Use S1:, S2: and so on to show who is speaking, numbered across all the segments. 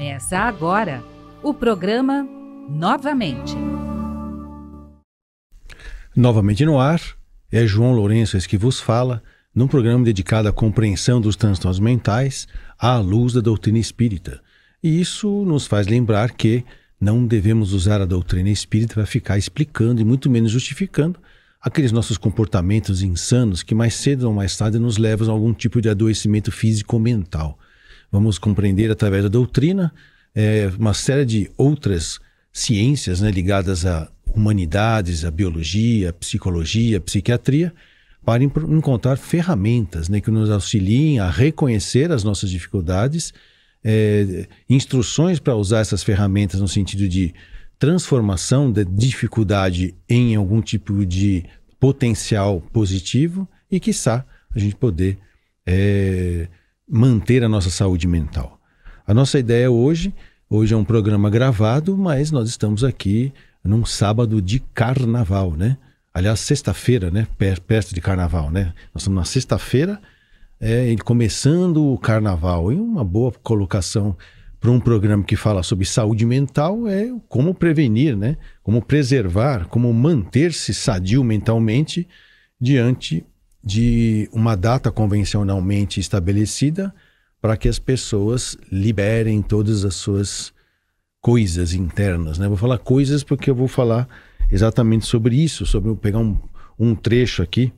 S1: Começa agora o programa Novamente.
S2: Novamente no ar, é João Lourenço que vos fala, num programa dedicado à compreensão dos transtornos mentais à luz da doutrina espírita. E isso nos faz lembrar que não devemos usar a doutrina espírita para ficar explicando e muito menos justificando aqueles nossos comportamentos insanos que mais cedo ou mais tarde nos levam a algum tipo de adoecimento físico ou mental. Vamos compreender através da doutrina uma série de outras ciências, né, ligadas a humanidades, a biologia, a psicologia, a psiquiatria, para encontrar ferramentas, né, que nos auxiliem a reconhecer as nossas dificuldades, instruções para usar essas ferramentas no sentido de transformação da dificuldade em algum tipo de potencial positivo e, quiçá, a gente poder manter a nossa saúde mental. A nossa ideia hoje é um programa gravado, mas nós estamos aqui num sábado de carnaval, né? Aliás, sexta-feira, né? Perto de carnaval, né? Nós estamos na sexta-feira, começando o carnaval. E uma boa colocação para um programa que fala sobre saúde mental é como prevenir, né? Como preservar, como manter-se sadio mentalmente diante de uma data convencionalmente estabelecida para que as pessoas liberem todas as suas coisas internas, né? Vou falar coisas porque eu vou falar exatamente sobre isso, vou pegar um trecho aqui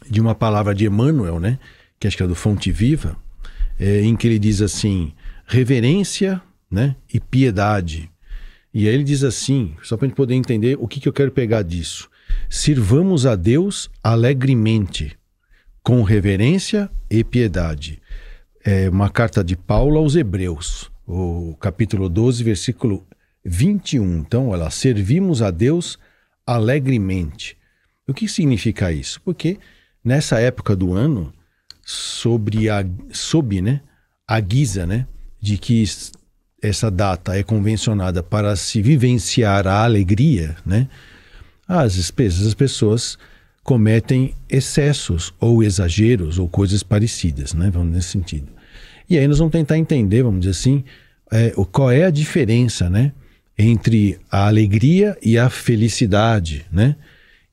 S2: de uma palavra de Emmanuel, né? Que acho que é do Fonte Viva, em que ele diz assim, reverência, né? E piedade. E aí ele diz assim, só para a gente poder entender o que eu quero pegar disso. Sirvamos a Deus alegremente, com reverência e piedade. É uma carta de Paulo aos Hebreus, o capítulo 12, versículo 21. Então, olha lá, servimos a Deus alegremente. O que significa isso? Porque nessa época do ano, sob a guisa, né, de que essa data é convencionada para se vivenciar a alegria, né, às vezes as pessoas cometem excessos ou exageros ou coisas parecidas, né, vamos nesse sentido. E aí nós vamos tentar entender, vamos dizer assim, qual é a diferença, né, entre a alegria e a felicidade, né,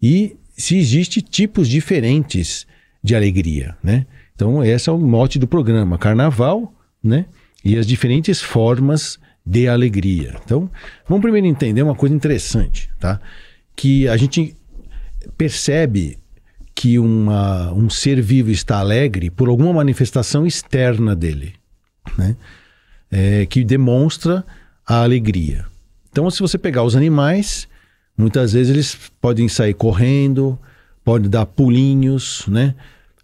S2: e se existem tipos diferentes de alegria, né. Então esse é o mote do programa, Carnaval, né, e as diferentes formas de alegria. Então vamos primeiro entender uma coisa interessante, tá? Que a gente percebe que um ser vivo está alegre por alguma manifestação externa dele, né? Que demonstra a alegria. Então, se você pegar os animais, muitas vezes eles podem sair correndo, podem dar pulinhos, né?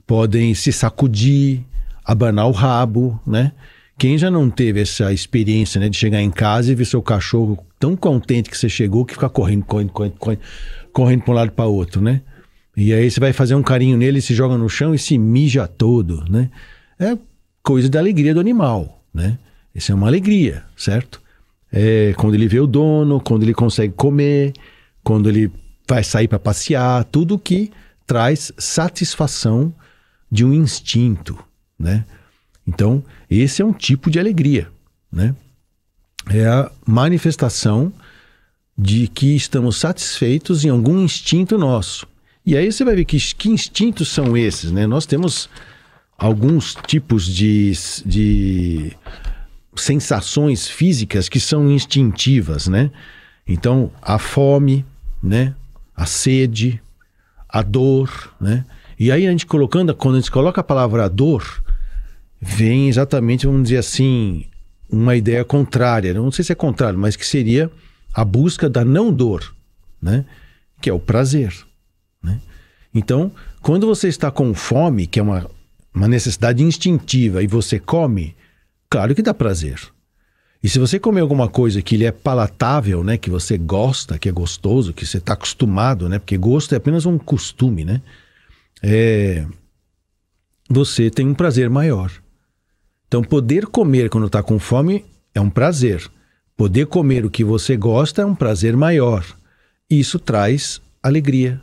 S2: Podem se sacudir, abanar o rabo, né? Quem já não teve essa experiência, né, de chegar em casa e ver seu cachorro tão contente que você chegou que fica correndo para um lado para o outro, né? E aí você vai fazer um carinho nele, se joga no chão e se mija todo, né? É coisa da alegria do animal, né? Isso é uma alegria, certo? Quando ele vê o dono, quando ele consegue comer, quando ele vai sair para passear, tudo que traz satisfação de um instinto, né? Então, esse é um tipo de alegria, né? É a manifestação de que estamos satisfeitos em algum instinto nosso. E aí você vai ver que instintos são esses, né? Nós temos alguns tipos de sensações físicas que são instintivas, né? Então, a fome, né? A sede, a dor, né? E aí quando a gente coloca a palavra dor, vem exatamente, vamos dizer assim, uma ideia contrária. Não sei se é contrário, mas que seria a busca da não dor, né? Que é o prazer, né? Então, quando você está com fome, que é uma necessidade instintiva, e você come, claro que dá prazer. E se você comer alguma coisa que lhe é palatável, né? Que você gosta, que é gostoso, que você está acostumado, né? Porque gosto é apenas um costume, né? Você tem um prazer maior. Então, poder comer quando está com fome é um prazer. Poder comer o que você gosta é um prazer maior. Isso traz alegria,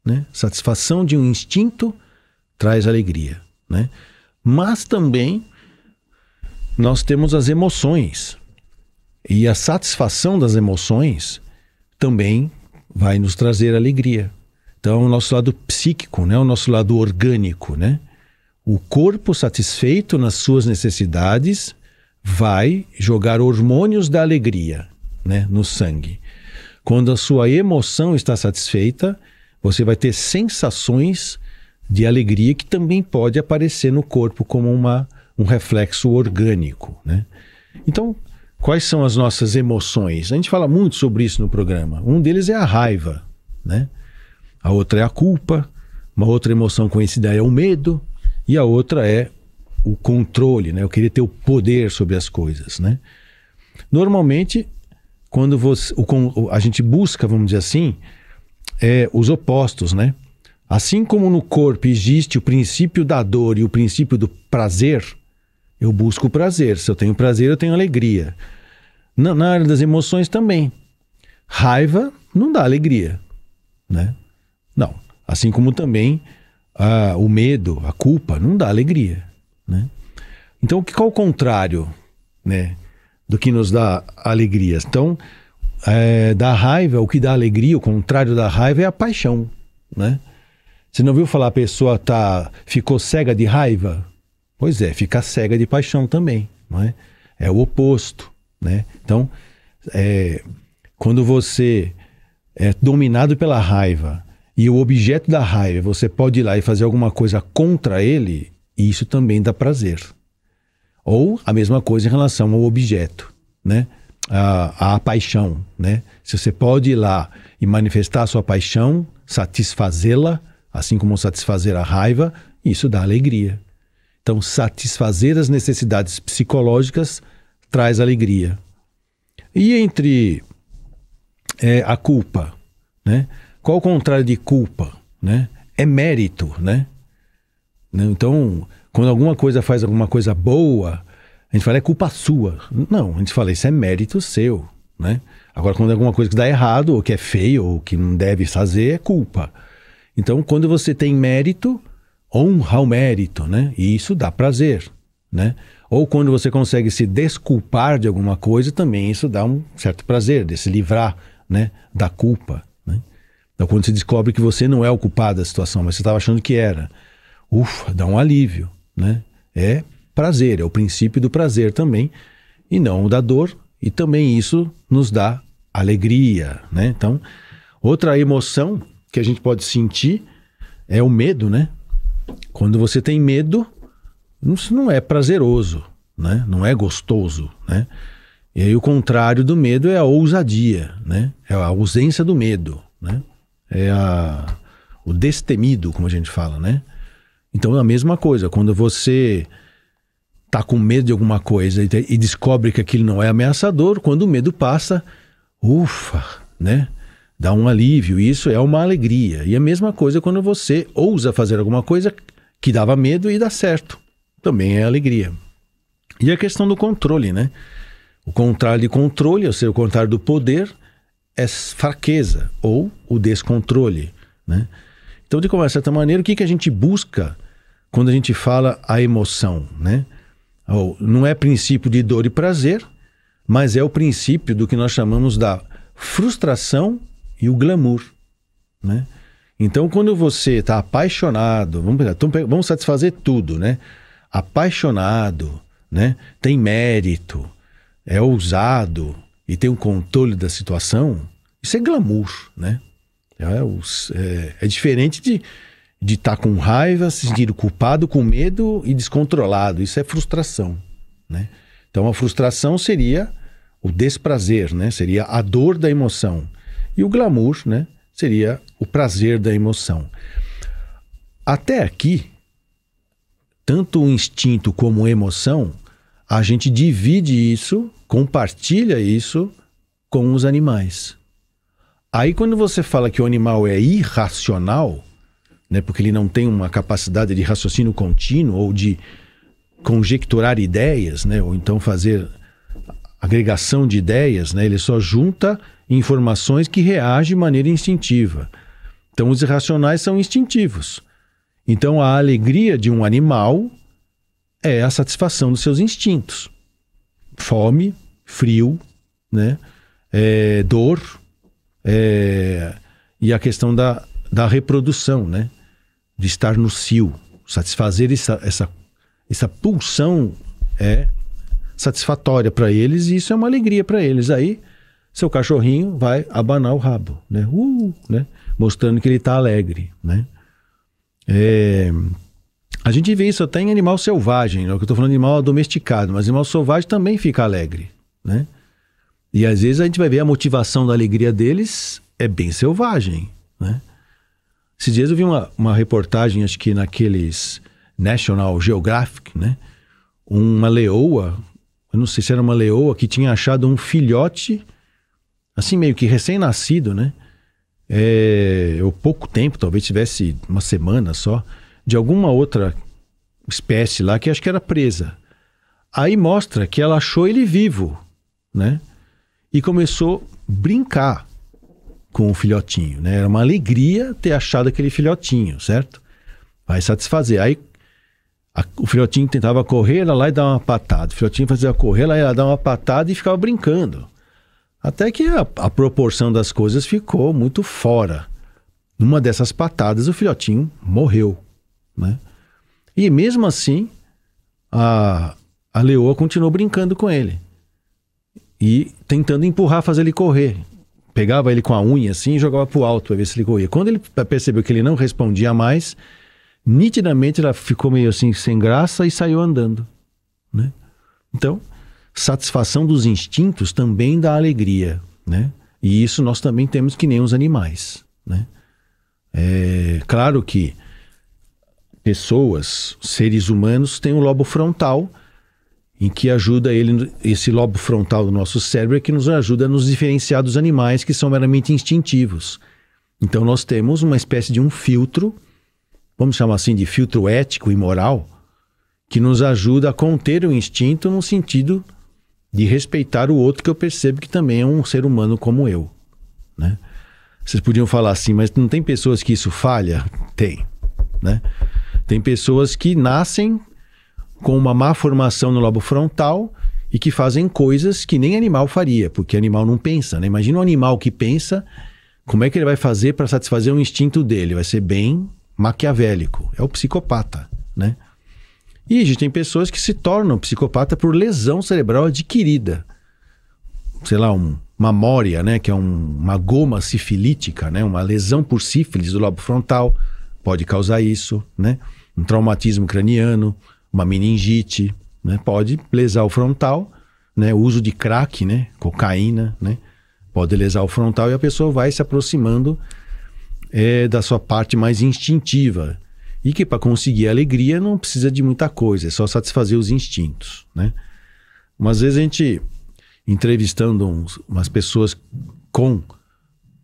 S2: né? Satisfação de um instinto traz alegria, né? Mas também nós temos as emoções. E a satisfação das emoções também vai nos trazer alegria. Então, o nosso lado psíquico, né? O nosso lado orgânico, né? O corpo satisfeito nas suas necessidades vai jogar hormônios da alegria, né? No sangue. Quando a sua emoção está satisfeita, você vai ter sensações de alegria que também pode aparecer no corpo como um reflexo orgânico, né? Então, quais são as nossas emoções? A gente fala muito sobre isso no programa. Um deles é a raiva, né? A outra é a culpa, uma outra emoção conhecida é o medo, e a outra é o controle, né? Eu queria ter o poder sobre as coisas, né? Normalmente, quando a gente busca, vamos dizer assim, os opostos, né? Assim como no corpo existe o princípio da dor e o princípio do prazer, eu busco o prazer. Se eu tenho prazer, eu tenho alegria. Na área das emoções também. Raiva não dá alegria, né? Não. Assim como também o medo, a culpa, não dá alegria, né? Então, qual é o contrário, né, do que nos dá alegria? Então, da raiva, o que dá alegria, o contrário da raiva é a paixão, né? Você não ouviu falar a pessoa ficou cega de raiva? Pois é, fica cega de paixão também, não é? É o oposto, né? Então, quando você é dominado pela raiva e o objeto da raiva, você pode ir lá e fazer alguma coisa contra ele, e isso também dá prazer. Ou a mesma coisa em relação ao objeto, né? A paixão, né? Se você pode ir lá e manifestar a sua paixão, satisfazê-la, assim como satisfazer a raiva, isso dá alegria. Então, satisfazer as necessidades psicológicas traz alegria. E entre a culpa, né? Qual o contrário de culpa, né? É mérito, né? Então, quando alguma coisa faz alguma coisa boa, a gente fala, é culpa sua. Não, a gente fala, isso é mérito seu, né? Agora, quando é alguma coisa que dá errado, ou que é feio, ou que não deve fazer, é culpa. Então, quando você tem mérito, honra o mérito, né? E isso dá prazer, né? Ou quando você consegue se desculpar de alguma coisa, também isso dá um certo prazer, de se livrar, né, da culpa, né? Então, quando você descobre que você não é o culpado da situação, mas você estava achando que era, ufa, dá um alívio, né? É prazer, é o princípio do prazer também, e não o da dor, e também isso nos dá alegria, né? Então, outra emoção que a gente pode sentir é o medo, né? Quando você tem medo, isso não é prazeroso, né? Não é gostoso, né? E aí o contrário do medo é a ousadia, né? É a ausência do medo, né? É o destemido, como a gente fala, né? Então é a mesma coisa, quando você está com medo de alguma coisa e descobre que aquilo não é ameaçador, quando o medo passa, ufa, né? Dá um alívio, isso é uma alegria. E a mesma coisa quando você ousa fazer alguma coisa que dava medo e dá certo, também é alegria. E a questão do controle, né? O contrário de controle, ou seja, o contrário do poder, é fraqueza ou o descontrole, né? Então, de uma certa maneira, o que a gente busca quando a gente fala a emoção, né? Não é princípio de dor e prazer, mas é o princípio do que nós chamamos da frustração e o glamour, né? Então, quando você está apaixonado, vamos satisfazer tudo, né? Apaixonado, né? Tem mérito, é ousado e tem um controle da situação, isso é glamour, né? É diferente de estar com raiva, se sentir culpado, com medo e descontrolado. Isso é frustração, né? Então, a frustração seria o desprazer, né? Seria a dor da emoção. E o glamour, né? Seria o prazer da emoção. Até aqui, tanto o instinto como a emoção, a gente divide isso, compartilha isso com os animais. Aí quando você fala que o animal é irracional, né, porque ele não tem uma capacidade de raciocínio contínuo ou de conjecturar ideias, né, ou então fazer agregação de ideias, né, ele só junta informações que reagem de maneira instintiva. Então os irracionais são instintivos. Então a alegria de um animal é a satisfação dos seus instintos, fome, frio, né? Dor, e a questão da reprodução, né? De estar no cio. Satisfazer essa pulsão é satisfatória para eles, e isso é uma alegria para eles. Aí seu cachorrinho vai abanar o rabo, né? Né? Mostrando que ele está alegre, né? A gente vê isso até em animal selvagem, né? Que eu estou falando de animal domesticado, mas animal selvagem também fica alegre, né? E às vezes a gente vai ver a motivação da alegria deles é bem selvagem, né? Esses dias eu vi uma reportagem, acho que naqueles National Geographic, né? Uma leoa, eu não sei se era uma leoa, que tinha achado um filhote, assim meio que recém-nascido, né? Pouco tempo, talvez tivesse uma semana só, de alguma outra espécie lá, que acho que era presa. Aí mostra que ela achou ele vivo, né? E começou a brincar com o filhotinho, né? Era uma alegria ter achado aquele filhotinho, certo? Vai satisfazer. Aí o filhotinho tentava correr, ela lá e dar uma patada. O filhotinho fazia correr, ela ia dar uma patada e ficava brincando. Até que a proporção das coisas ficou muito fora. Numa dessas patadas, o filhotinho morreu, né? E mesmo assim, a leoa continuou brincando com ele. E tentando empurrar, fazer ele correr. Pegava ele com a unha assim e jogava pro alto para ver se ele corria. Quando ele percebeu que ele não respondia mais, nitidamente ela ficou meio assim sem graça e saiu andando, né? Então, satisfação dos instintos também dá alegria, né? E isso nós também temos que nem os animais, né? Claro que pessoas, seres humanos, têm um lobo frontal em que ajuda esse lobo frontal do nosso cérebro é que nos ajuda a nos diferenciar dos animais que são meramente instintivos. Então nós temos uma espécie de um filtro, vamos chamar assim de filtro ético e moral, que nos ajuda a conter o instinto no sentido de respeitar o outro, que eu percebo que também é um ser humano como eu, né? Vocês podiam falar assim, mas não tem pessoas que isso falha? Tem, né? Tem pessoas que nascem com uma má formação no lobo frontal e que fazem coisas que nem animal faria, porque animal não pensa, né? Imagina um animal que pensa, como é que ele vai fazer para satisfazer o instinto dele? Vai ser bem maquiavélico, é o psicopata, né? E a gente tem pessoas que se tornam psicopata por lesão cerebral adquirida. Sei lá, uma mória, né? Que é uma goma sifilítica, né? Uma lesão por sífilis do lobo frontal pode causar isso, né? Um traumatismo craniano, uma meningite, né? Pode lesar o frontal, né? O uso de crack, né? Cocaína, né? Pode lesar o frontal e a pessoa vai se aproximando da sua parte mais instintiva. E que para conseguir alegria não precisa de muita coisa, é só satisfazer os instintos, né? Umas vezes a gente, entrevistando umas pessoas com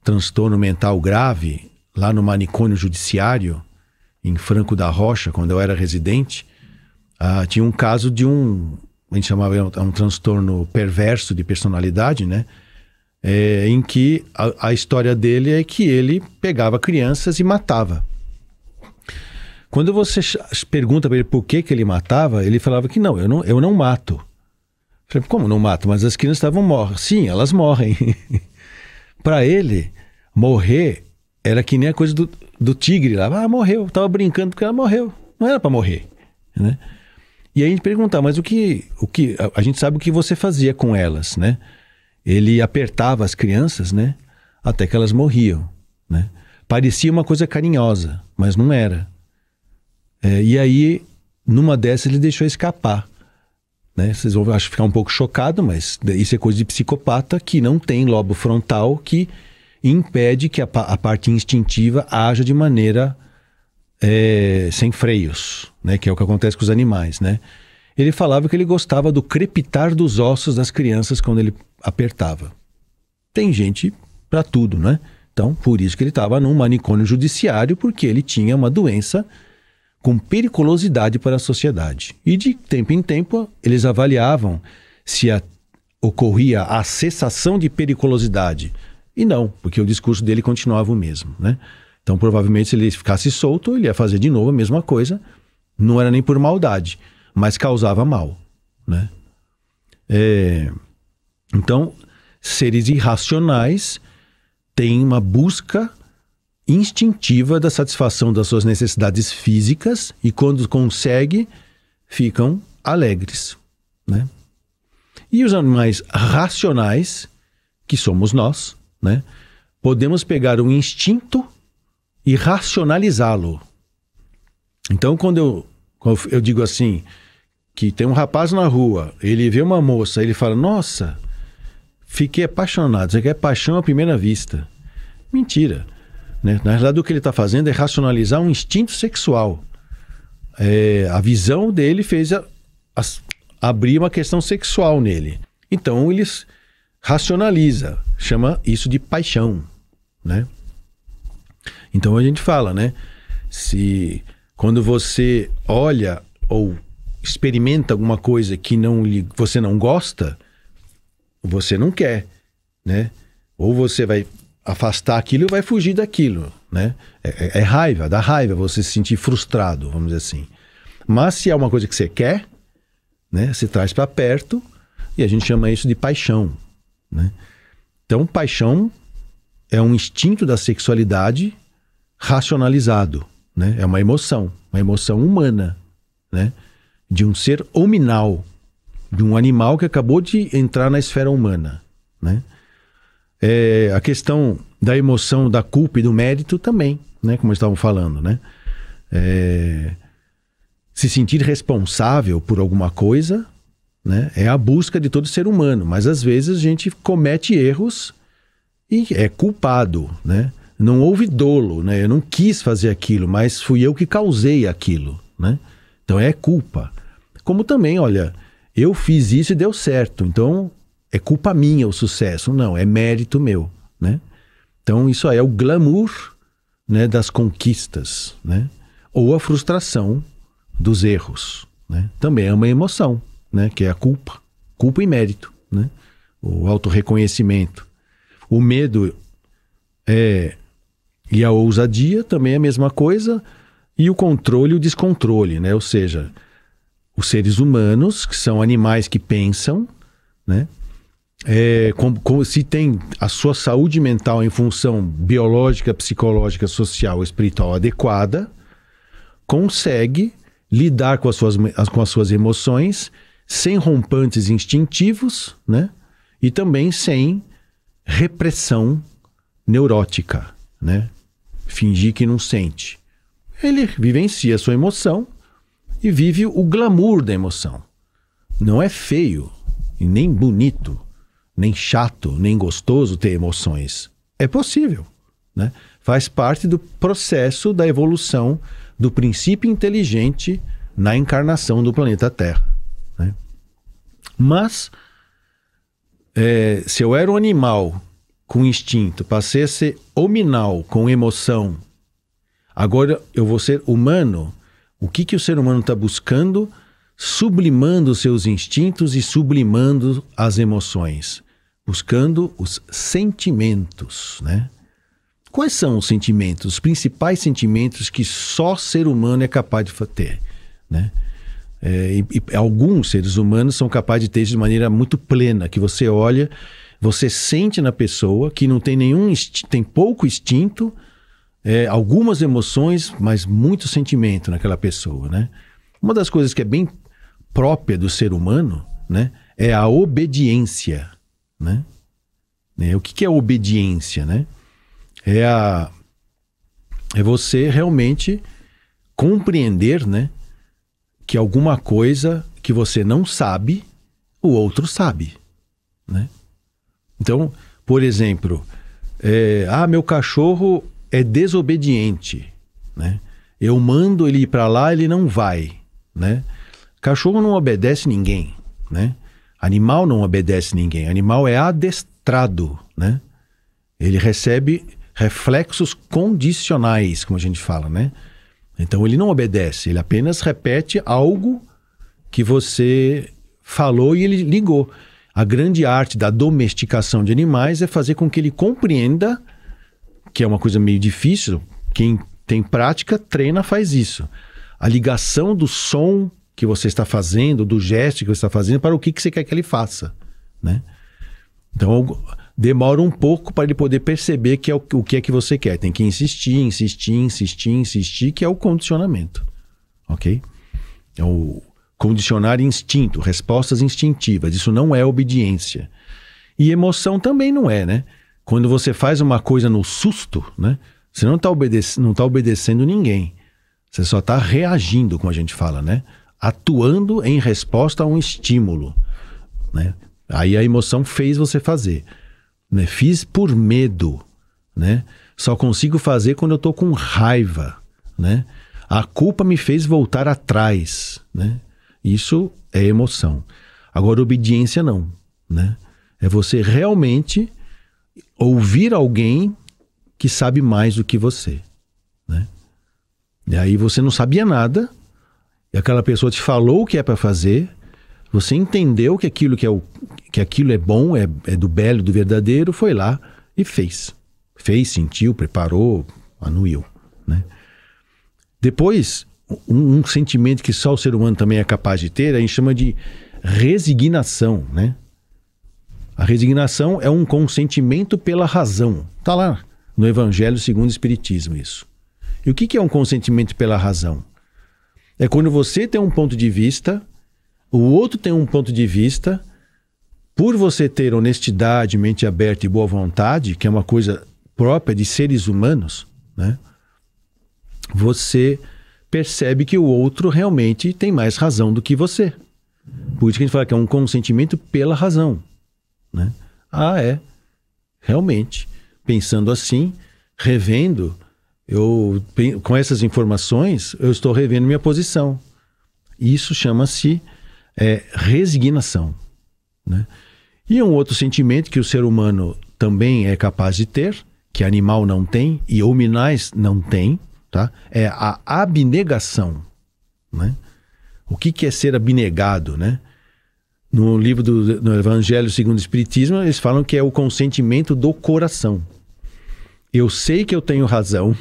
S2: transtorno mental grave, lá no manicômio judiciário, em Franco da Rocha, quando eu era residente, tinha um caso de a gente chamava um transtorno perverso de personalidade, né? Em que a história dele é que ele pegava crianças e matava. Quando você pergunta para ele por que ele matava, ele falava que não, eu não mato. Eu falei, como não mato? Mas as crianças estavam mortas. Sim, elas morrem. Para ele, morrer era que nem a coisa do tigre lá. Morreu, estava brincando porque ela morreu. Não era para morrer, né? E aí a gente perguntava, mas a gente sabe o que você fazia com elas, né? Ele apertava as crianças, né? Até que elas morriam, né? Parecia uma coisa carinhosa, mas não era. E aí, numa dessas, ele deixou escapar, né? Vocês vão, acho, ficar um pouco chocados, mas isso é coisa de psicopata que não tem lobo frontal, que impede que a parte instintiva haja de maneira sem freios, né? Que é o que acontece com os animais, né? Ele falava que ele gostava do crepitar dos ossos das crianças quando ele apertava. Tem gente para tudo, né? Então, por isso que ele estava num manicômio judiciário, porque ele tinha uma doença com periculosidade para a sociedade. E de tempo em tempo, eles avaliavam se ocorria a cessação de periculosidade. E não, porque o discurso dele continuava o mesmo, né? Então, provavelmente, se ele ficasse solto, ele ia fazer de novo a mesma coisa. Não era nem por maldade, mas causava mal, né? Então, seres irracionais têm uma busca instintiva da satisfação das suas necessidades físicas e quando consegue, ficam alegres, né? E os animais racionais, que somos nós, né? Podemos pegar um instinto e racionalizá-lo. Então, quando eu digo assim, que tem um rapaz na rua, ele vê uma moça, ele fala, nossa, fiquei apaixonado. Isso aqui é paixão à primeira vista. Mentira, né? Na verdade, o que ele está fazendo é racionalizar um instinto sexual. A visão dele fez abrir uma questão sexual nele. Então, ele racionaliza, chama isso de paixão, né? Então, a gente fala, né? Quando você olha ou experimenta alguma coisa que você não gosta, você não quer, né? Ou você vai afastar aquilo ou vai fugir daquilo, né? É raiva, dá raiva você se sentir frustrado, vamos dizer assim. Mas se é uma coisa que você quer, né? Você traz para perto e a gente chama isso de paixão, né? Então, paixão é um instinto da sexualidade racionalizado, né? É uma emoção humana, né? De um ser hominal, de um animal que acabou de entrar na esfera humana, né? A questão da emoção, da culpa e do mérito também, né? Como estavam falando, né? Se sentir responsável por alguma coisa, né? É a busca de todo ser humano, mas às vezes a gente comete erros e é culpado, né? Não houve dolo, né? Eu não quis fazer aquilo, mas fui eu que causei aquilo, né? Então é culpa. Como também, olha, eu fiz isso e deu certo, então é culpa minha o sucesso. Não, é mérito meu, né? Então isso aí é o glamour, né, das conquistas, né? Ou a frustração dos erros, né? Também é uma emoção, né? Que é a culpa e mérito, né? O autorreconhecimento. O medo e a ousadia também é a mesma coisa, e o controle e o descontrole, né? Ou seja, os seres humanos, que são animais que pensam, né? Se tem a sua saúde mental em função biológica, psicológica, social, espiritual adequada, consegue lidar com as suas emoções sem rompantes instintivos, né? E também sem repressão neurótica, né? Fingir que não sente. Ele vivencia a sua emoção e vive o glamour da emoção. Não é feio, e nem bonito, nem chato, nem gostoso ter emoções. É possível, né? Faz parte do processo da evolução do princípio inteligente na encarnação do planeta Terra, né? Mas, se eu era um animal com instinto, passei a ser hominal com emoção, agora eu vou ser humano. O que o ser humano está buscando? Sublimando os seus instintos e sublimando as emoções. Buscando os sentimentos, né? Quais são os sentimentos? Os principais sentimentos que só ser humano é capaz de ter, né? E alguns seres humanos são capazes de ter isso de maneira muito plena, que você olha, você sente na pessoa que não tem tem pouco instinto, algumas emoções, mas muito sentimento naquela pessoa, né? Uma das coisas que é bem própria do ser humano, né, é a obediência, né? O que é obediência, né? É você realmente compreender, né, que alguma coisa que você não sabe, o outro sabe, né? Então, por exemplo, meu cachorro é desobediente, né? Eu mando ele ir para lá, ele não vai, né? Cachorro não obedece ninguém, né? Animal não obedece ninguém. Animal é adestrado, né? Ele recebe reflexos condicionais, como a gente fala, né? Então ele não obedece, ele apenas repete algo que você falou e ele ligou. A grande arte da domesticação de animais é fazer com que ele compreenda, que é uma coisa meio difícil, quem tem prática, treina, faz isso. A ligação do som que você está fazendo, do gesto que você está fazendo, para o que você quer que ele faça, né? Então, demora um pouco para ele poder perceber que é o que é que você quer. Tem que insistir, que é o condicionamento, ok? É o condicionar instinto, respostas instintivas. Isso não é obediência. E emoção também não é, né? Quando você faz uma coisa no susto, né? Você não está obedecendo ninguém. Você só está reagindo, como a gente fala, né? Atuando em resposta a um estímulo, né? Aí a emoção fez você fazer, né? Fiz por medo, né? Só consigo fazer quando eu estou com raiva, né? A culpa me fez voltar atrás, né? Isso é emoção. Agora, obediência não, né? É você realmente ouvir alguém que sabe mais do que você, né? E aí você não sabia nada, e aquela pessoa te falou o que é para fazer, você entendeu que aquilo é bom, é do belo, do verdadeiro, foi lá e fez. Fez, sentiu, preparou, anuiu, né? Depois, um sentimento que só o ser humano também é capaz de ter, a gente chama de resignação, né? A resignação é um consentimento pela razão. Está lá no Evangelho segundo o Espiritismo isso. E o que é um consentimento pela razão? É quando você tem um ponto de vista, o outro tem um ponto de vista, por você ter honestidade, mente aberta e boa vontade, que é uma coisa própria de seres humanos, né? Você percebe que o outro realmente tem mais razão do que você. Por isso que a gente fala que é um consentimento pela razão, né? Realmente, pensando assim, revendo, com essas informações, eu estou revendo minha posição. Isso chama-se resignação, né? E um outro sentimento que o ser humano também é capaz de ter, que animal não tem e hominais não tem, tá? É a abnegação, né? O que é ser abnegado, né? No livro do Evangelho segundo o Espiritismo, eles falam que é o consentimento do coração. Eu sei que eu tenho razão,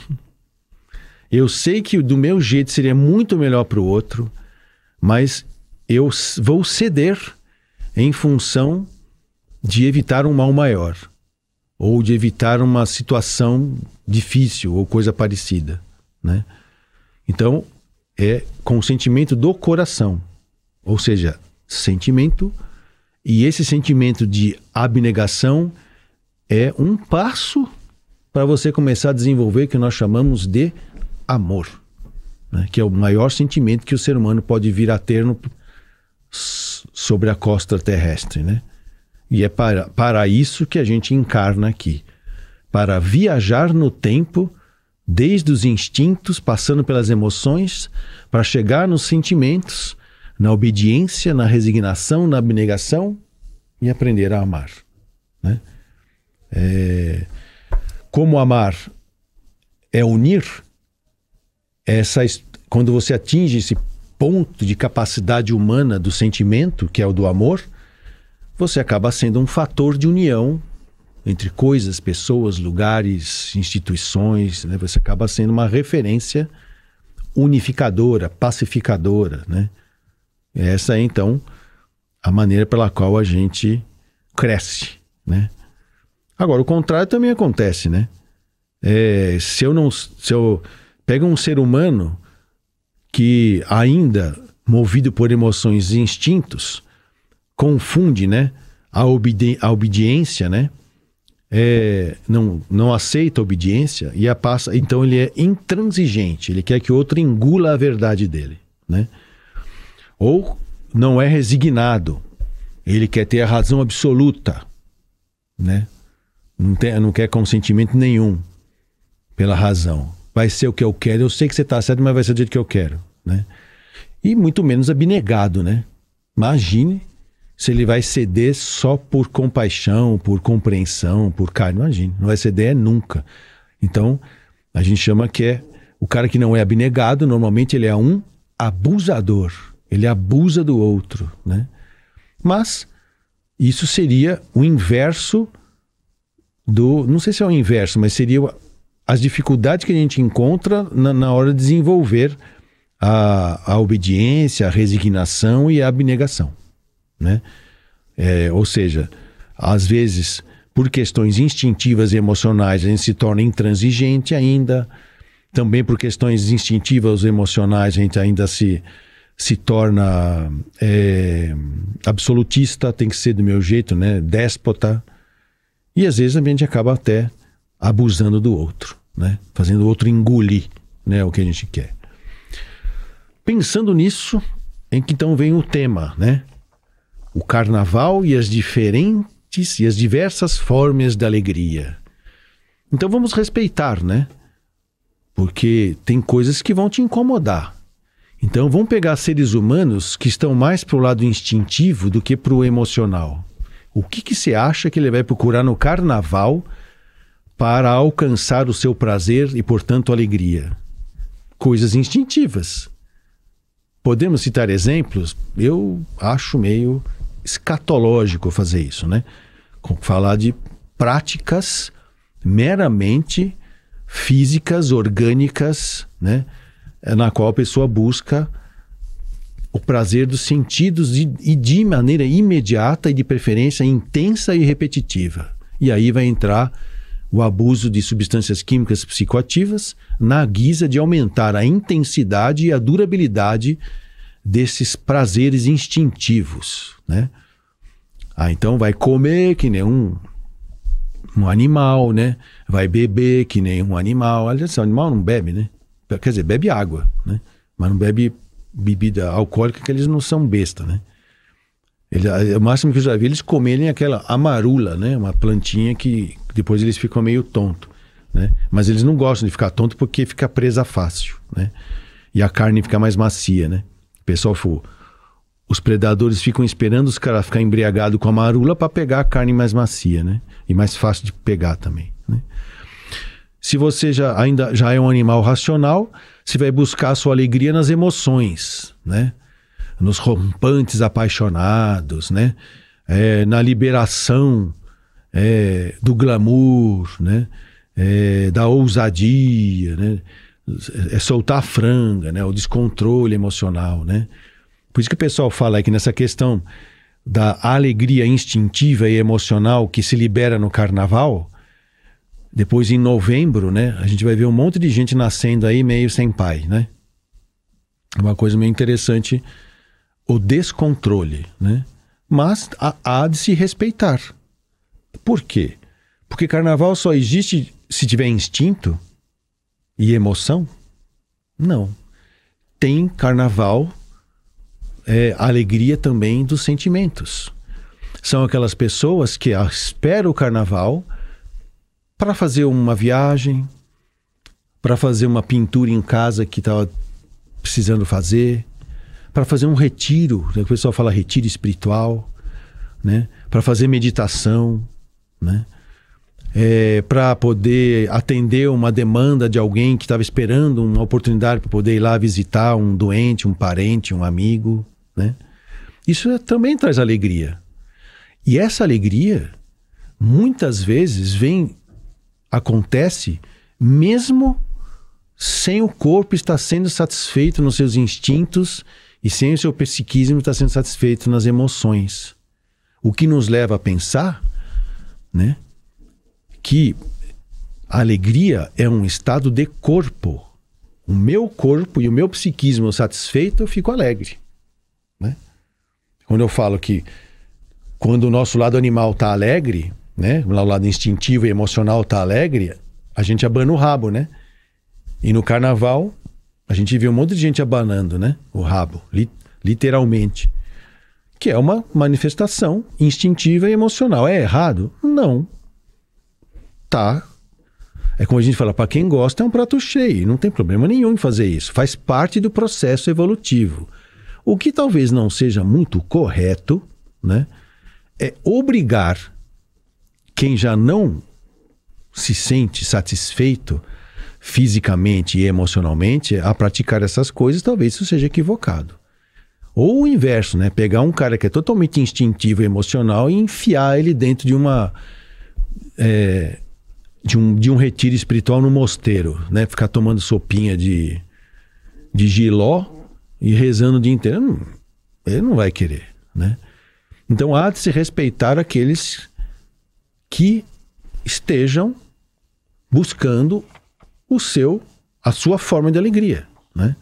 S2: eu sei que do meu jeito seria muito melhor para o outro, mas eu vou ceder em função de evitar um mal maior, ou de evitar uma situação difícil ou coisa parecida, né? Então, é consentimento do coração, ou seja, sentimento, e esse sentimento de abnegação é um passo para você começar a desenvolver o que nós chamamos de amor, né? Que é o maior sentimento que o ser humano pode vir a ter sobre a costa terrestre, né? E é para isso que a gente encarna aqui, para viajar no tempo, desde os instintos, passando pelas emoções, para chegar nos sentimentos, na obediência, na resignação, na abnegação e aprender a amar, né? Como amar é unir, quando você atinge esse ponto de capacidade humana do sentimento, que é o do amor, você acaba sendo um fator de união entre coisas, pessoas, lugares, instituições, né? Você acaba sendo uma referência unificadora, pacificadora, né? Essa é, então, a maneira pela qual a gente cresce, né? Agora, o contrário também acontece, né? Se eu pego um ser humano que ainda, movido por emoções e instintos, confunde, né, a obediência, né? Não aceita a obediência e então ele é intransigente, ele quer que o outro engula a verdade dele, né? Ou não é resignado, ele quer ter a razão absoluta, né? Não quer consentimento nenhum pela razão. Vai ser o que eu quero, eu sei que você está certo, mas vai ser do jeito que eu quero, né? E muito menos abnegado, né? Imagine se ele vai ceder só por compaixão, por compreensão, por carinho. Imagine, não vai ceder nunca. Então, a gente chama que é o cara que não é abnegado, normalmente ele é um abusador. Ele abusa do outro, né? Mas isso seria o inverso não sei se é o inverso, mas seria as dificuldades que a gente encontra na hora de desenvolver a obediência, a resignação e a abnegação, né? Ou seja, às vezes, por questões instintivas e emocionais, a gente se torna intransigente ainda. Também por questões instintivas e emocionais, a gente ainda se torna absolutista, tem que ser do meu jeito, né? Déspota. E às vezes a gente acaba até abusando do outro, né? Fazendo o outro engolir, né? O que a gente quer. Pensando nisso, em que então vem o tema, né? O carnaval e as diferentes e as diversas formas da alegria. Então vamos respeitar, né? Porque tem coisas que vão te incomodar. Então vamos pegar seres humanos que estão mais para o lado instintivo do que para o emocional. O que você acha que ele vai procurar no carnaval para alcançar o seu prazer e, portanto, alegria? Coisas instintivas. Podemos citar exemplos? Eu acho meio escatológico fazer isso, né? Falar de práticas meramente físicas, orgânicas, né? Na qual a pessoa busca o prazer dos sentidos e de maneira imediata e de preferência intensa e repetitiva. E aí vai entrar o abuso de substâncias químicas psicoativas na guisa de aumentar a intensidade e a durabilidade desses prazeres instintivos, né? Então vai comer que nem um animal, né? Vai beber que nem um animal. Aliás, o animal não bebe, né? Quer dizer, bebe água, né? Mas não bebe bebida alcoólica, que eles não são besta, né? O máximo que eu já vi eles comerem aquela amarula, né? Uma plantinha que depois eles ficam meio tonto, né? Mas eles não gostam de ficar tonto porque fica presa fácil, né? E a carne fica mais macia, né? O pessoal os predadores ficam esperando os caras ficarem embriagados com a marula para pegar a carne mais macia, né? E mais fácil de pegar também, né? Se você já é um animal racional, você vai buscar a sua alegria nas emoções, né? Nos rompantes apaixonados, né? Na liberação do glamour, né? Da ousadia, né? Soltar a franga, né? O descontrole emocional, né? Por isso que o pessoal fala aí que nessa questão da alegria instintiva e emocional que se libera no carnaval, depois em novembro, né, a gente vai ver um monte de gente nascendo aí meio sem pai, né? É uma coisa meio interessante, o descontrole, né? Mas há de se respeitar. Por quê? Porque carnaval só existe se tiver instinto e emoção? Não. Tem carnaval alegria também dos sentimentos. São aquelas pessoas que esperam o carnaval para fazer uma viagem, para fazer uma pintura em casa que estava precisando fazer, para fazer um retiro, o pessoal fala retiro espiritual, né? Para fazer meditação, né? Para poder atender uma demanda de alguém que estava esperando uma oportunidade para poder ir lá visitar um doente, um parente, um amigo, né? Isso também traz alegria. E essa alegria, muitas vezes, acontece mesmo sem o corpo estar sendo satisfeito nos seus instintos e sem o seu psiquismo estar sendo satisfeito nas emoções. O que nos leva a pensar, né, que a alegria é um estado de corpo. O meu corpo e o meu psiquismo satisfeito, eu fico alegre, né? Quando eu falo que quando o nosso lado animal está alegre, né, o lado instintivo e emocional está alegre, a gente abana o rabo, né? E no carnaval, a gente vê um monte de gente abanando, né, o rabo, literalmente. Que é uma manifestação instintiva e emocional. É errado? Não. Tá. É como a gente fala, para quem gosta é um prato cheio. Não tem problema nenhum em fazer isso. Faz parte do processo evolutivo. O que talvez não seja muito correto, né, é obrigar quem já não se sente satisfeito fisicamente e emocionalmente a praticar essas coisas. Talvez isso seja equivocado. Ou o inverso, né? Pegar um cara que é totalmente instintivo e emocional e enfiar ele dentro de de um retiro espiritual no mosteiro, né? Ficar tomando sopinha de de jiló e rezando o dia inteiro. Ele não vai querer, né? Então há de se respeitar aqueles que estejam buscando a sua forma de alegria, né?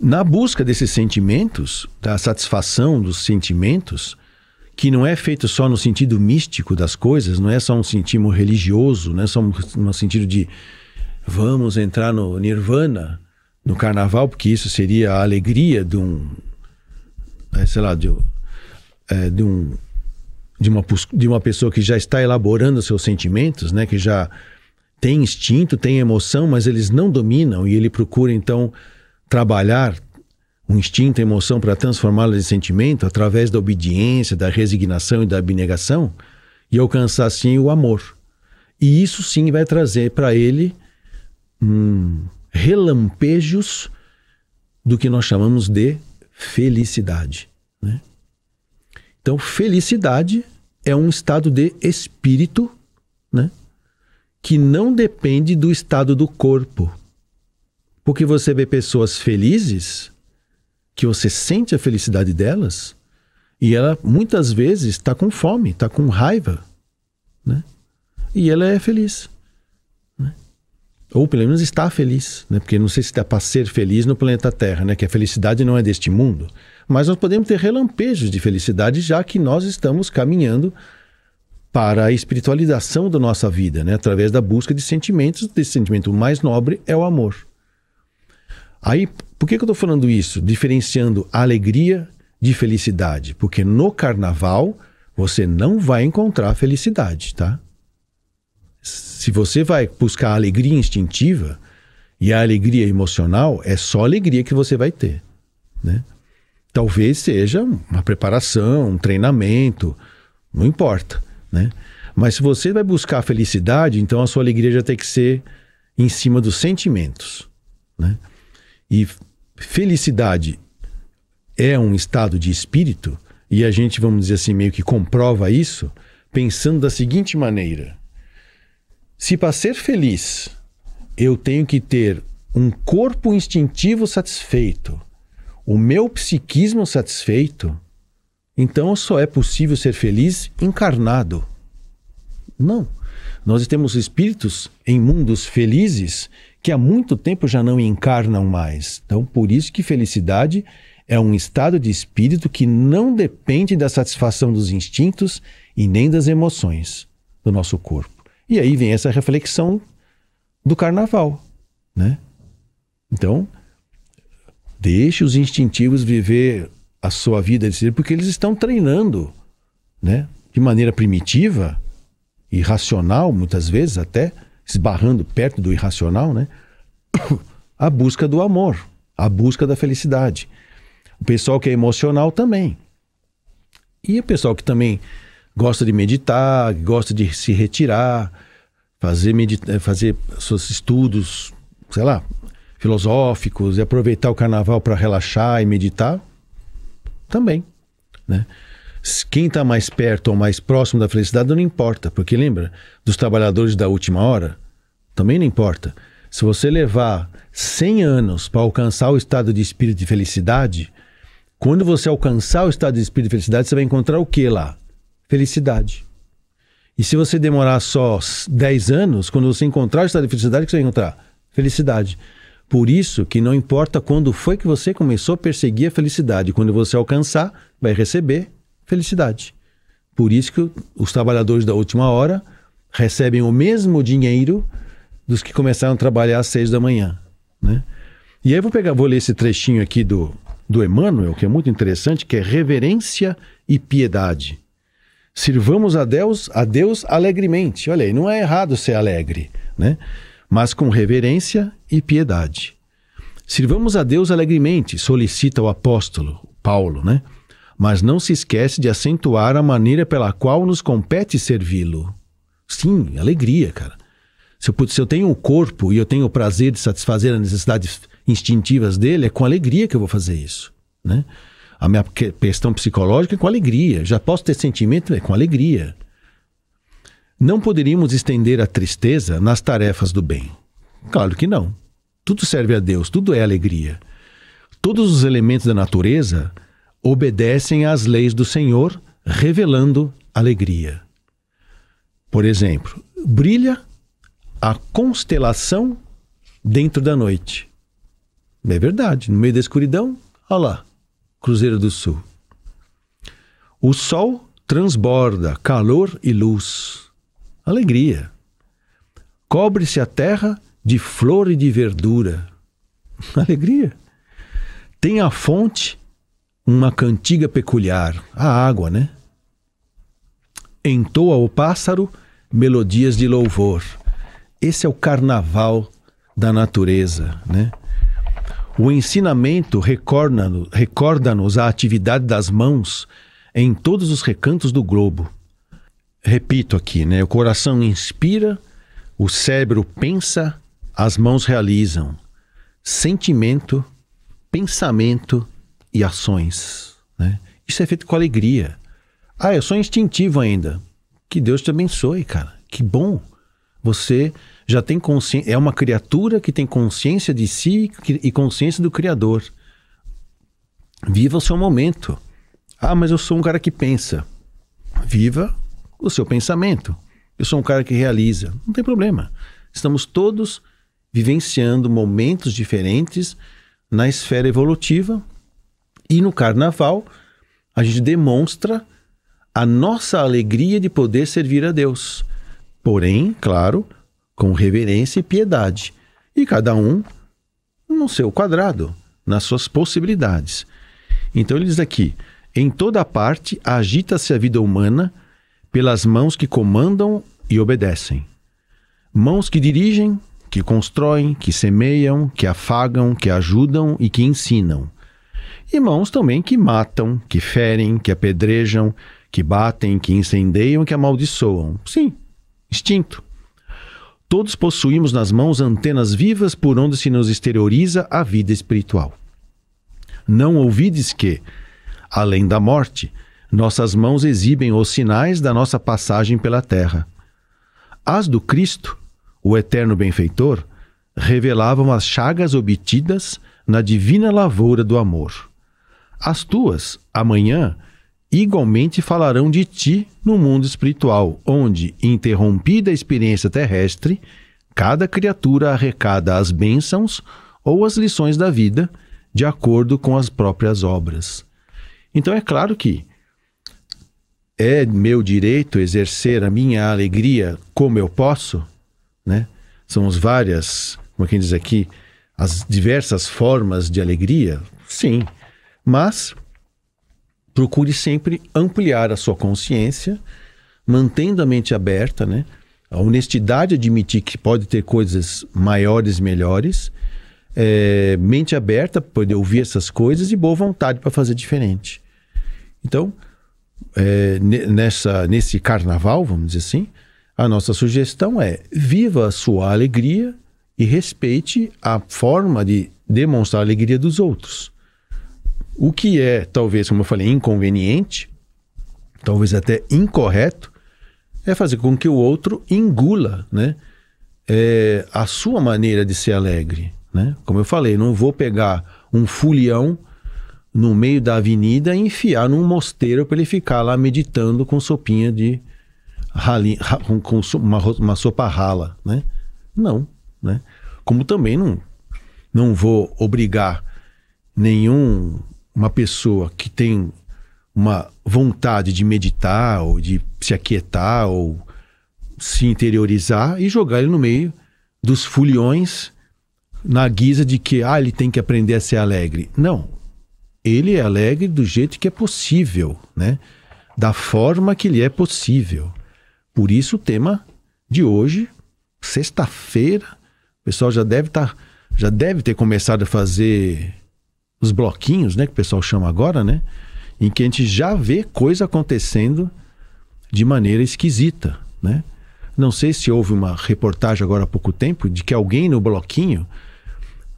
S2: Na busca desses sentimentos, da satisfação dos sentimentos, que não é feito só no sentido místico das coisas, não é só um sentido religioso, não é só no sentido de vamos entrar no nirvana, no carnaval, porque isso seria a alegria de uma pessoa que já está elaborando seus sentimentos, né, que já tem instinto, tem emoção, mas eles não dominam, e ele procura então trabalhar um instinto e emoção para transformá-los em sentimento através da obediência, da resignação e da abnegação, e alcançar assim o amor. E isso sim vai trazer para ele relampejos do que nós chamamos de felicidade, né? Então, felicidade é um estado de espírito, né, que não depende do estado do corpo. Porque você vê pessoas felizes, que você sente a felicidade delas, e ela muitas vezes está com fome, está com raiva, né? E ela é feliz, né? Ou pelo menos está feliz, né? Porque não sei se dá para ser feliz no planeta Terra, né? Que a felicidade não é deste mundo. Mas nós podemos ter relampejos de felicidade, já que nós estamos caminhando para a espiritualização da nossa vida, né? Através da busca de sentimentos. Esse sentimento mais nobre é o amor. Aí, por que eu estou falando isso? Diferenciando alegria de felicidade. Porque no carnaval você não vai encontrar felicidade, tá? Se você vai buscar a alegria instintiva e a alegria emocional, é só alegria que você vai ter, né? Talvez seja uma preparação, um treinamento, não importa, né? Mas se você vai buscar a felicidade, então a sua alegria já tem que ser em cima dos sentimentos, né? E felicidade é um estado de espírito, e a gente, vamos dizer assim, meio que comprova isso, pensando da seguinte maneira: se para ser feliz eu tenho que ter um corpo instintivo satisfeito, o meu psiquismo satisfeito, então só é possível ser feliz encarnado. Não. Nós temos espíritos em mundos felizes que há muito tempo já não encarnam mais. Então, por isso que felicidade é um estado de espírito que não depende da satisfação dos instintos e nem das emoções do nosso corpo. E aí vem essa reflexão do carnaval, né? Então, deixe os instintivos viver a sua vida, porque eles estão treinando, né, de maneira primitiva, irracional, muitas vezes até, esbarrando perto do irracional, né, a busca do amor, a busca da felicidade. O pessoal que é emocional também. E o pessoal que também gosta de meditar, gosta de se retirar, fazer seus estudos, sei lá, filosóficos, e aproveitar o carnaval para relaxar e meditar, também, né? Quem está mais perto ou mais próximo da felicidade não importa, porque lembra dos trabalhadores da última hora? Também não importa. Se você levar 100 anos para alcançar o estado de espírito de felicidade, quando você alcançar o estado de espírito de felicidade, você vai encontrar o que lá? Felicidade. E se você demorar só 10 anos, quando você encontrar o estado de felicidade, o que você vai encontrar? Felicidade. Por isso que não importa quando foi que você começou a perseguir a felicidade, quando você alcançar, vai receber felicidade. Por isso que os trabalhadores da última hora recebem o mesmo dinheiro dos que começaram a trabalhar às 6 da manhã, né? E aí vou ler esse trechinho aqui do Emmanuel, que é muito interessante, que é reverência e piedade. Sirvamos a Deus alegremente. Olha aí, não é errado ser alegre, né? Mas com reverência e piedade. Sirvamos a Deus alegremente, solicita o apóstolo Paulo, né? Mas não se esquece de acentuar a maneira pela qual nos compete servi-lo. Sim, alegria, cara. Se eu tenho um corpo e eu tenho o prazer de satisfazer as necessidades instintivas dele, é com alegria que eu vou fazer isso, né? A minha questão psicológica é com alegria. Já posso ter sentimento? É com alegria. Não poderíamos estender a tristeza nas tarefas do bem. Claro que não. Tudo serve a Deus, tudo é alegria. Todos os elementos da natureza obedecem às leis do Senhor, revelando alegria. Por exemplo, brilha a constelação dentro da noite. É verdade, no meio da escuridão, olha lá, Cruzeiro do Sul. O sol transborda calor e luz, alegria. Cobre-se a terra de flor e de verdura, alegria. Tem a fonte uma cantiga peculiar, a água, né? Entoa o pássaro melodias de louvor. Esse é o carnaval da natureza, né? O ensinamento recorda-nos a atividade das mãos em todos os recantos do globo. Repito aqui, né? O coração inspira, o cérebro pensa, as mãos realizam. Sentimento, pensamento e ações, né? Isso é feito com alegria. Ah, eu sou instintivo ainda. Que Deus te abençoe, cara. Que bom. Você já tem consciência, é uma criatura que tem consciência de si e consciência do Criador. Viva o seu momento. Ah, mas eu sou um cara que pensa. Viva o seu pensamento. Eu sou um cara que realiza. Não tem problema. Estamos todos vivenciando momentos diferentes na esfera evolutiva, e no carnaval a gente demonstra a nossa alegria de poder servir a Deus. Porém, claro, com reverência e piedade. E cada um no seu quadrado, nas suas possibilidades. Então ele diz aqui, em toda parte agita-se a vida humana pelas mãos que comandam e obedecem. Mãos que dirigem, que constroem, que semeiam, que afagam, que ajudam e que ensinam. E mãos também que matam, que ferem, que apedrejam, que batem, que incendeiam, que amaldiçoam. Sim, instinto. Todos possuímos nas mãos antenas vivas por onde se nos exterioriza a vida espiritual. Não ouvides que, além da morte, nossas mãos exibem os sinais da nossa passagem pela terra. As do Cristo, o eterno benfeitor, revelavam as chagas obtidas na divina lavoura do amor. As tuas, amanhã, igualmente falarão de ti no mundo espiritual, onde, interrompida a experiência terrestre, cada criatura arrecada as bênçãos ou as lições da vida, de acordo com as próprias obras. Então é claro que é meu direito exercer a minha alegria como eu posso, né? São as várias, como quem diz aqui, as diversas formas de alegria, sim, mas procure sempre ampliar a sua consciência, mantendo a mente aberta, né? A honestidade de admitir que pode ter coisas maiores e melhores, mente aberta para poder ouvir essas coisas e boa vontade para fazer diferente. Então, nesse carnaval, vamos dizer assim, a nossa sugestão é: viva a sua alegria e respeite a forma de demonstrar a alegria dos outros. O que é, talvez, como eu falei, inconveniente, talvez até incorreto, é fazer com que o outro engula, né, a sua maneira de ser alegre, né? Como eu falei, não vou pegar um fulião no meio da avenida e enfiar num mosteiro para ele ficar lá meditando com sopinha de com uma sopa rala, né? Não, né? Como também não vou obrigar uma pessoa que tem uma vontade de meditar ou de se aquietar ou se interiorizar e jogar ele no meio dos foliões na guisa de que ele tem que aprender a ser alegre. Não, ele é alegre do jeito que é possível, né? Da forma que lhe é possível. Por isso o tema de hoje, sexta-feira, o pessoal já deve ter começado a fazer os bloquinhos, né, que o pessoal chama agora, né, em que a gente já vê coisa acontecendo de maneira esquisita, né? Não sei se houve uma reportagem agora há pouco tempo de que alguém no bloquinho,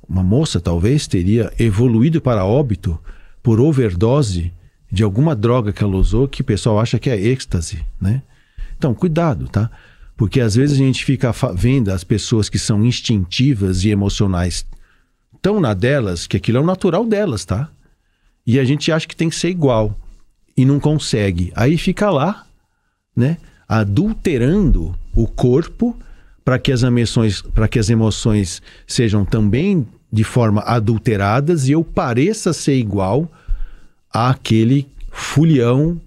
S2: uma moça talvez, teria evoluído para óbito por overdose de alguma droga que ela usou, que o pessoal acha que é êxtase, né? Então, cuidado, tá? Porque às vezes a gente fica vendo as pessoas que são instintivas e emocionais tão na delas, que aquilo é o natural delas, tá? E a gente acha que tem que ser igual e não consegue. Aí fica lá, né, adulterando o corpo para que as emoções sejam também de forma adulteradas e eu pareça ser igual àquele fulhão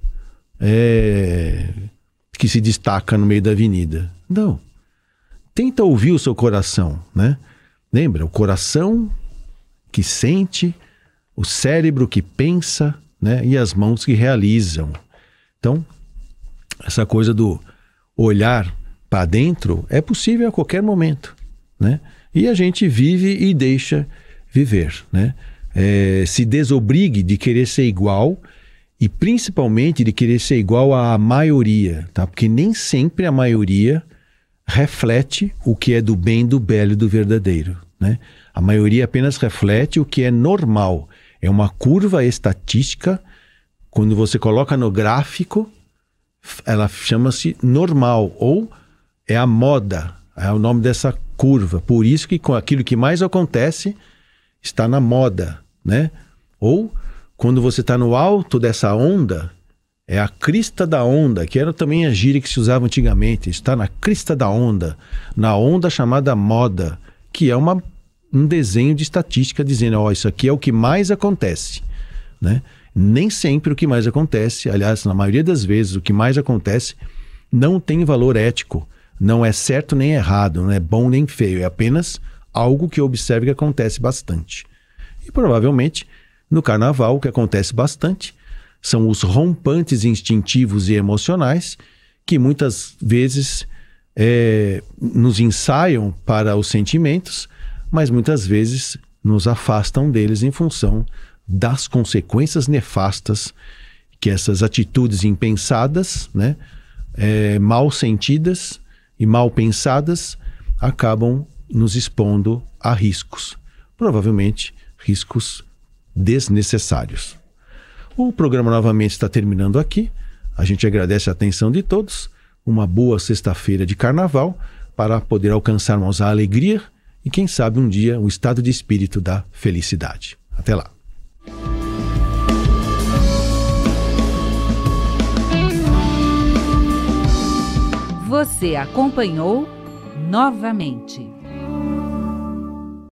S2: que se destaca no meio da avenida. Não. Tenta ouvir o seu coração, né? Lembra? O coração que sente, o cérebro que pensa, né? E as mãos que realizam. Então, essa coisa do olhar para dentro é possível a qualquer momento, né? E a gente vive e deixa viver, né? Se desobrigue de querer ser igual e principalmente de querer ser igual à maioria, tá? Porque nem sempre a maioria reflete o que é do bem, do belo e do verdadeiro, né? A maioria apenas reflete o que é normal. É uma curva estatística. Quando você coloca no gráfico, ela chama-se normal ou é a moda, é o nome dessa curva. Por isso que aquilo que mais acontece está na moda, né? Ou quando você está no alto dessa onda, é a crista da onda, que era também a gíria que se usava antigamente. Está na crista da onda, na onda chamada moda, que é um desenho de estatística dizendo, ó, isso aqui é o que mais acontece, né? Nem sempre o que mais acontece, aliás, na maioria das vezes, o que mais acontece não tem valor ético, não é certo nem errado, não é bom nem feio, é apenas algo que eu observo que acontece bastante. E provavelmente, no carnaval, o que acontece bastante são os rompantes instintivos e emocionais que muitas vezes nos ensaiam para os sentimentos, mas muitas vezes nos afastam deles em função das consequências nefastas que essas atitudes impensadas, né, mal sentidas e mal pensadas, acabam nos expondo a riscos, provavelmente riscos desnecessários. O programa novamente está terminando aqui. A gente agradece a atenção de todos. Uma boa sexta-feira de carnaval para poder alcançarmos a alegria e, quem sabe, um dia o estado de espírito da felicidade. Até lá.
S1: Você acompanhou Novamente.